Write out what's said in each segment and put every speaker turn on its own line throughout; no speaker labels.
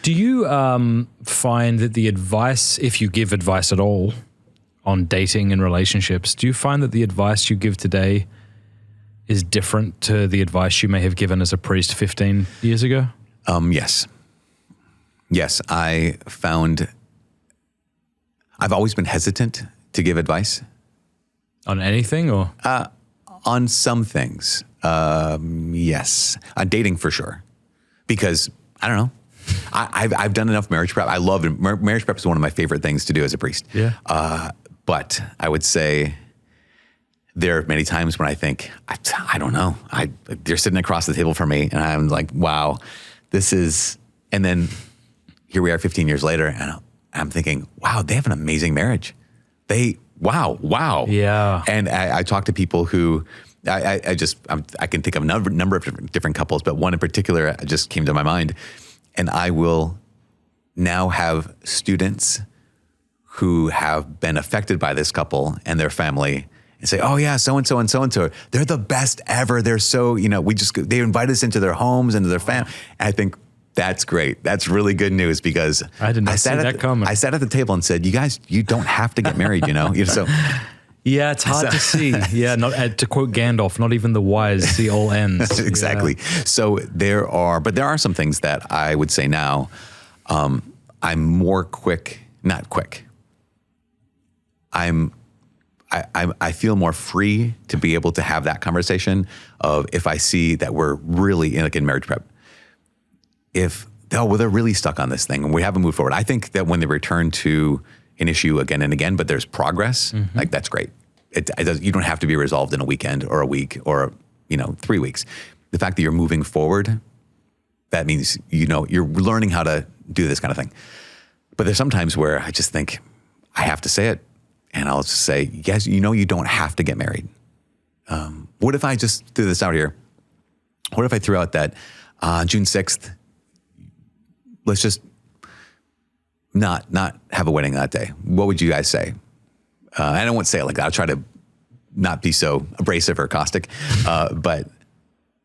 Do you find that the advice, if you give advice at all on dating and relationships, do you find that the advice you give today is different to the advice you may have given as a priest 15 years ago?
Yes. Yes, I've always been hesitant to give advice.
On anything or?
On some things, yes. On dating for sure. Because, I don't know, I've done enough marriage prep. I love it. Marriage prep is one of my favorite things to do as a priest.
Yeah.
But I would say there are many times when I think, I don't know. They're sitting across the table from me and I'm like, wow, this is, and then here we are 15 years later and I'm thinking, wow, they have an amazing marriage. Wow.
Yeah.
And I talk to people who, I can think of a number of different couples, but one in particular just came to my mind. And I will now have students who have been affected by this couple and their family and say, oh yeah, so-and-so and so-and-so, they're the best ever. They're so, they invite us into their homes, into their family. And I think that's great. That's really good news because
I did not see that coming.
I sat at the table and said, you guys, you don't have to get married, So
yeah, it's hard to see. Yeah, not to quote Gandalf, not even the wise see all ends.
Exactly. Yeah. So there are some things that I would say now, I'm more not quick. I feel more free to be able to have that conversation if I see that we're really in marriage prep. They're really stuck on this thing and we haven't moved forward. I think that when they return to an issue again and again, but there's progress, that's great. You don't have to be resolved in a weekend or a week or 3 weeks. The fact that you're moving forward, that means you're learning how to do this kind of thing. But there's some times where I just think I have to say it. And I'll just say, yes, you don't have to get married. What if I just threw this out here? What if I threw out that June 6th, let's just not have a wedding that day? What would you guys say? I don't want to say it like that. I'll try to not be so abrasive or caustic. But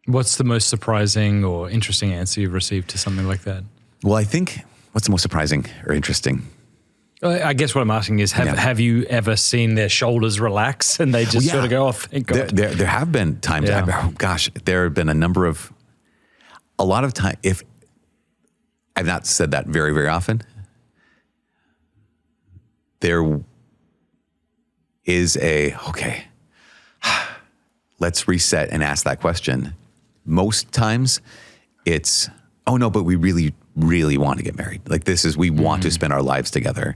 what's the most surprising or interesting answer you've received to something like that?
Well, I think what's the most surprising or interesting?
I guess what I'm asking is, have you ever seen their shoulders relax and they just sort of go, oh, thank God?
There have been times, there have been a lot of time, if I've not said that very, very often, there is okay, let's reset and ask that question. Most times it's, oh no, but we really, really want to get married. Like we want to spend our lives together.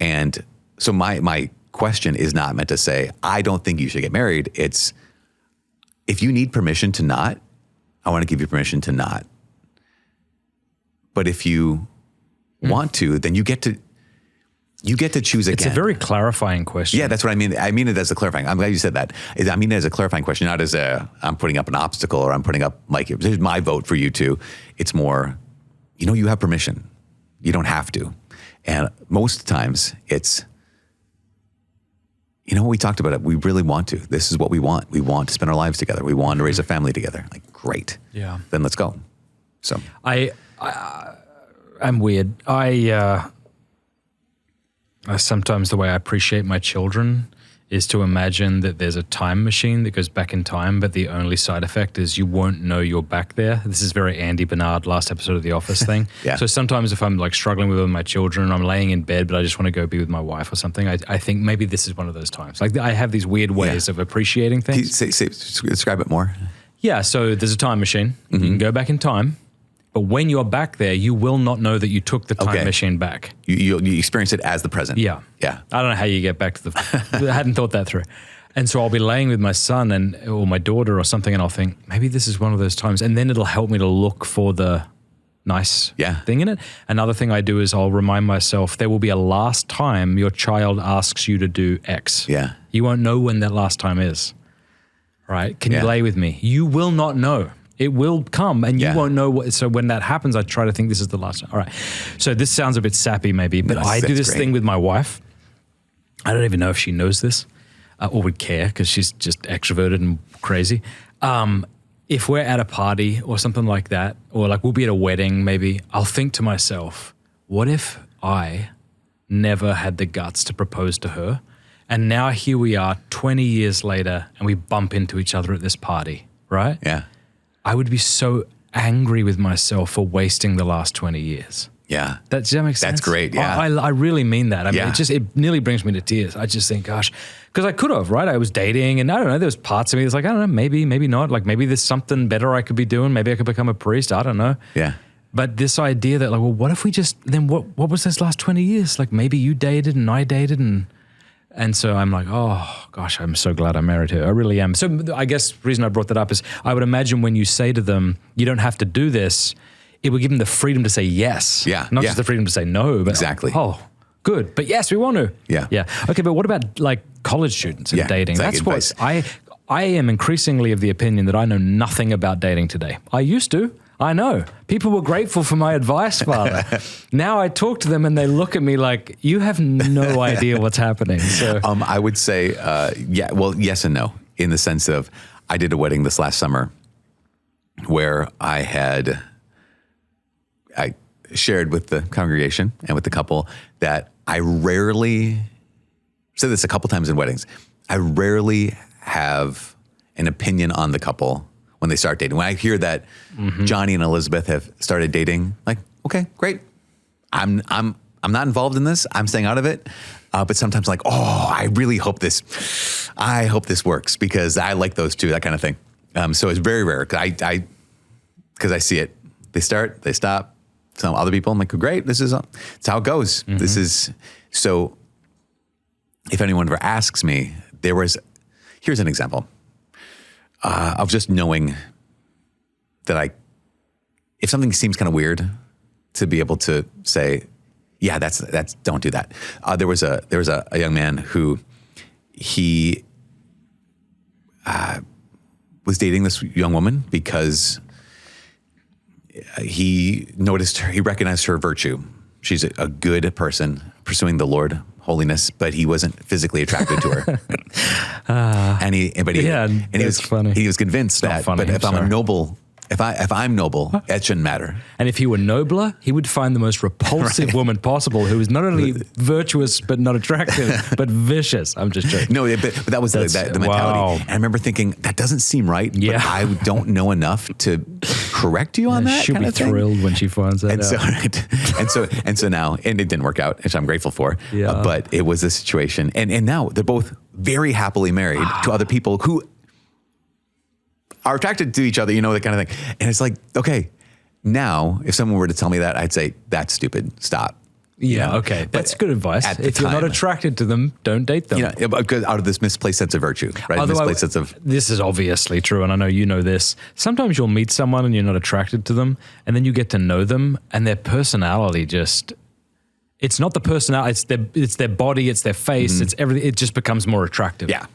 And so my question is not meant to say, I don't think you should get married. It's, if you need permission to not, I want to give you permission to not. But if you want to, then you get to choose again.
It's a very clarifying question.
Yeah, that's what I mean. I mean it as a clarifying. I'm glad you said that. I mean it as a clarifying question, not as I'm putting up an obstacle or I'm putting up here's my vote for you two. It's more, you have permission. You don't have to. And most times it's, what we talked about it. We really want to. This is what we want. We want to spend our lives together. We want to raise a family together. Like, great.
Yeah.
Then let's go. So
I'm weird. I sometimes the way I appreciate my children is to imagine that there's a time machine that goes back in time, but the only side effect is you won't know you're back there. This is very Andy Bernard, last episode of The Office thing.
Yeah.
So sometimes if I'm struggling with my children, I'm laying in bed, but I just want to go be with my wife or something, I think maybe this is one of those times. I have these weird ways of appreciating things.
Describe it more.
Yeah, so there's a time machine. You can go back in time. But when you're back there, you will not know that you took the time machine back.
You experience it as the present.
Yeah.
Yeah.
I don't know how you get back to I hadn't thought that through. And so I'll be laying with my son or my daughter or something, and I'll think, maybe this is one of those times. And then it'll help me to look for the nice thing in it. Another thing I do is I'll remind myself there will be a last time your child asks you to do X.
Yeah.
You won't know when that last time is. Right? Can you lay with me? You will not know. It will come and you won't know so when that happens, I try to think this is the last time. All right. So this sounds a bit sappy maybe, but I do this thing with my wife. I don't even know if she knows this or would care because she's just extroverted and crazy. if we're at a party or something like that, or like we'll be at a wedding maybe, I'll think to myself, what if I never had the guts to propose to her? And now here we are 20 years later and we bump into each other at this party, right?
Yeah.
I would be so angry with myself for wasting the last 20 years.
Yeah.
Does that make sense?
That's great. Yeah.
I really mean that. I mean, it nearly brings me to tears. I just think, gosh, because I could have, right? I was dating and I don't know, there was parts of me that's like, I don't know, maybe not. Like maybe there's something better I could be doing. Maybe I could become a priest. I don't know.
Yeah.
But this idea that like, well, what if we just, then what was this last 20 years? Like maybe you dated and I dated and so I'm like, oh gosh, I'm so glad I married her. I really am. So I guess the reason I brought that up is I would imagine when you say to them, you don't have to do this, it would give them the freedom to say yes.
Yeah.
Not just the freedom to say no, but
exactly.
Oh, good. But yes, we want to.
Yeah.
Yeah. Okay, but what about like college students and dating?
Like
That's
advice.
what I am increasingly of the opinion that I know nothing about dating today. I used to. I know. People were grateful for my advice, Father. Now I talk to them and they look at me like, you have no idea what's happening. So
I would say, yes and no, in the sense of I did a wedding this last summer where I shared with the congregation and with the couple that I rarely, said this a couple times in weddings, I rarely have an opinion on the couple when they start dating. When I hear that Johnny and Elizabeth have started dating, like, okay, great. I'm not involved in this. I'm staying out of it. But sometimes like, oh, I really hope this works because I like those two, that kind of thing. So it's very rare because I see it. They start, they stop. Some other people, I'm like, great, it's how it goes. This is, so if anyone ever asks me, here's an example. Of just knowing that if something seems kind of weird, to be able to say, yeah, that's don't do that. There was a young man who he was dating this young woman because he recognized her virtue. She's a good person pursuing the Lord, holiness, but he wasn't physically attracted to her. Funny. He was convinced that, but if I'm noble, that shouldn't matter.
And if he were nobler, he would find the most repulsive woman possible who is not only virtuous, but not attractive, but vicious. I'm just joking.
No, but that was the mentality. Wow. And I remember thinking, that doesn't seem right, but I don't know enough to correct you on that.
She'll be thrilled when she finds that out.
And so now, and it didn't work out, which I'm grateful for, but it was a situation. And now they're both very happily married to other people who are attracted to each other, that kind of thing. And it's like, okay, now if someone were to tell me that, I'd say, that's stupid. Stop.
Yeah, okay. That's good advice. If you're not attracted to them, don't date them.
Yeah, because out of this misplaced sense of virtue, right? Misplaced sense of...
This is obviously true, and I know you know this. Sometimes you'll meet someone and you're not attracted to them, and then you get to know them, and their personality just... It's not the personality, it's their body, it's their face, it's everything. It just becomes more attractive.
Yeah.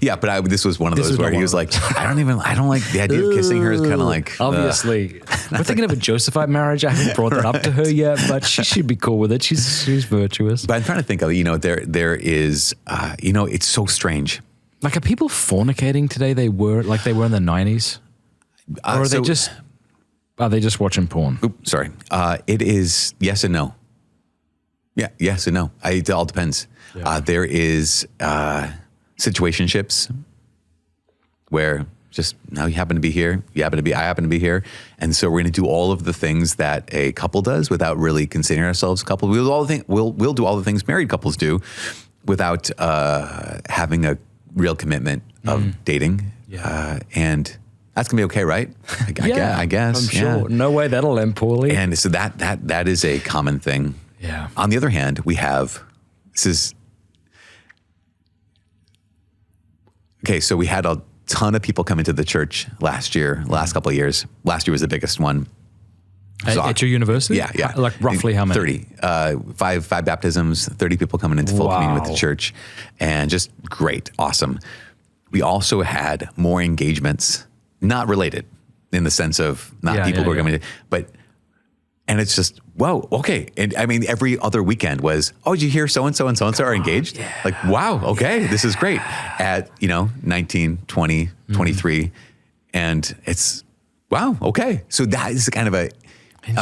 Yeah, but this was one of those where he was like, I don't like the idea of kissing her is kind of like...
Obviously. We're thinking of a Josephite marriage. I haven't brought that up to her yet, but she should be cool with it. She's virtuous.
But I'm trying to think of, there is, it's so strange.
Like, are people fornicating today they were in the 90s? Or are they just watching porn?
Oops, sorry. It is yes and no. Yeah, yes and no. It all depends. Yeah. There is... situationships where just now you happen to be here, I happen to be here. And so we're going to do all of the things that a couple does without really considering ourselves a couple. We'll do all the things married couples do without having a real commitment of dating. Yeah. And that's going to be okay, right? I guess.
I'm sure. Yeah. No way that'll end poorly.
And so that is a common thing.
Yeah.
On the other hand, so we had a ton of people come into the church last couple of years. Last year was the biggest one.
At your university?
Yeah.
Like roughly how many?
30. Five baptisms, 30 people coming into full communion with the church. And just great, awesome. We also had more engagements, not related in the sense of people who are coming in, but... And it's just, whoa, okay. And I mean, every other weekend was, did you hear so-and-so and so-and-so are engaged? Yeah. Like, wow, okay, this is great. At, 19, 20, 23. And it's, wow, okay. So that is kind of a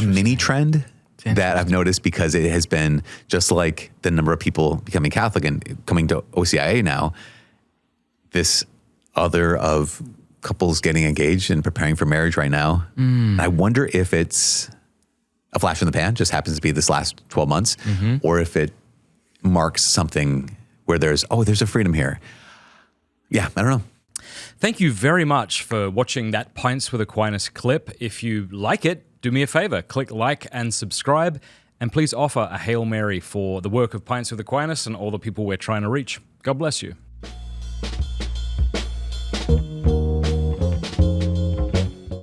mini trend that I've noticed, because it has been just like the number of people becoming Catholic and coming to OCIA now, this other of couples getting engaged and preparing for marriage right now. I wonder if it's a flash in the pan, just happens to be this last 12 months, or if it marks something where there's a freedom here. Yeah, I don't know.
Thank you very much for watching that Pints with Aquinas clip. If you like it, do me a favor, click like and subscribe, and please offer a Hail Mary for the work of Pints with Aquinas and all the people we're trying to reach. God bless you.